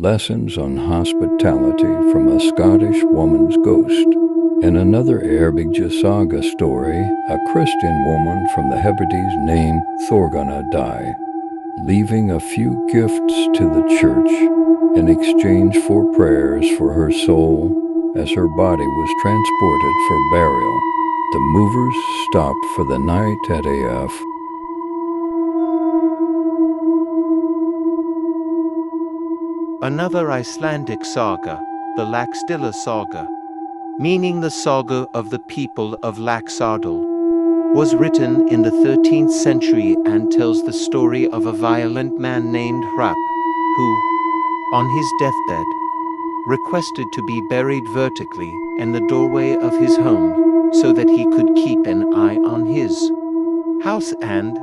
Lessons on Hospitality from a Scottish Woman's Ghost. In another Erbigja saga story, a Christian woman from the Hebrides named Thorgunna died, leaving a few gifts to the church in exchange for prayers for her soul as her body was transported for burial. The movers stopped for the night at a Another Icelandic saga, the Laxdæla saga, meaning the saga of the people of Laxardal, was written in the 13th century and tells the story of a violent man named Hrap, who, on his deathbed, requested to be buried vertically in the doorway of his home so that he could keep an eye on his house, and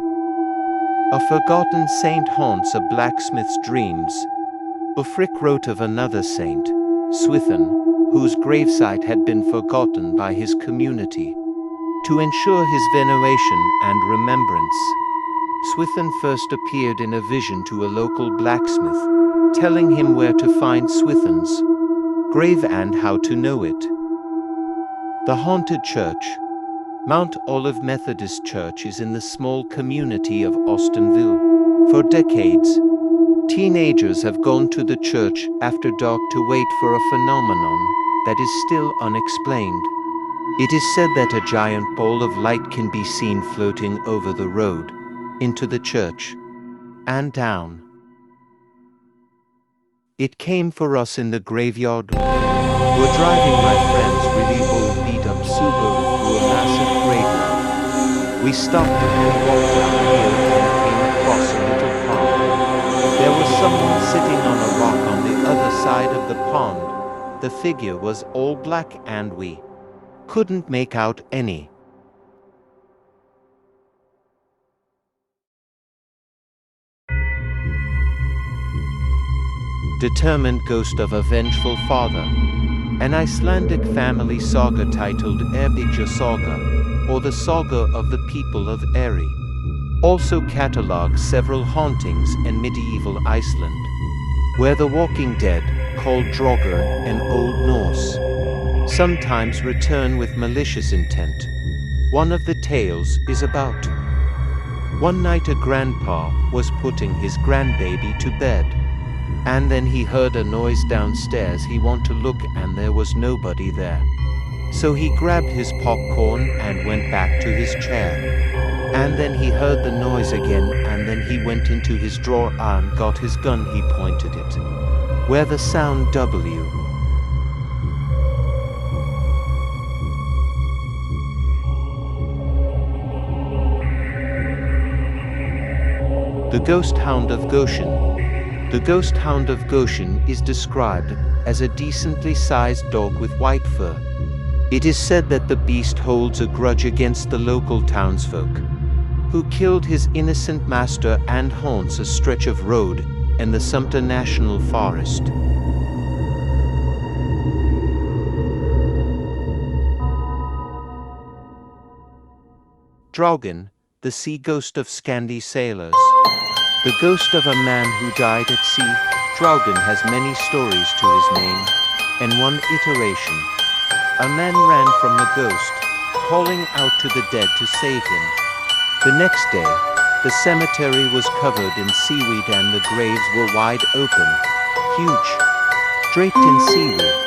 a forgotten saint haunts a blacksmith's dreams. Ulfric wrote of another saint, Swithin, whose gravesite had been forgotten by his community. To ensure his veneration and remembrance, Swithin first appeared in a vision to a local blacksmith, telling him where to find Swithin's grave and how to know it. The haunted church, Mount Olive Methodist Church, is in the small community of Austinville. For decades, teenagers have gone to the church after dark to wait for a phenomenon that is still unexplained. It is said that a giant ball of light can be seen floating over the road, into the church, and down. It came for us in the graveyard. We're driving my friend's really old beat-up Subaru through a massive graveyard. We stopped and we walked down the hill and came across a little pond. There was someone sitting on a rock on the other side of the pond. The figure was all black and we couldn't make out any. Determined Ghost of a Vengeful Father, an Icelandic family saga titled Erbigja Saga, or the Saga of the People of Eri, also catalogues several hauntings in medieval Iceland, where the walking dead, called draugr in Old Norse, sometimes return with malicious intent. One of the tales is about one night a grandpa was putting his grandbaby to bed, and then he heard a noise downstairs. He wanted to look and there was nobody there. So he grabbed his popcorn and went back to his chair. And then he heard the noise again, and then he went into his drawer and got his gun. He pointed it where the sound W. The Ghost Hound of Goshen. The Ghost Hound of Goshen is described as a decently sized dog with white fur. It is said that the beast holds a grudge against the local townsfolk, who killed his innocent master, and haunts a stretch of road in the Sumter National Forest. Draugr, the sea ghost of Scandi sailors. The ghost of a man who died at sea. Draugr has many stories to his name. In one iteration, a man ran from the ghost, calling out to the dead to save him. The next day, the cemetery was covered in seaweed and the graves were wide open, huge, draped in seaweed.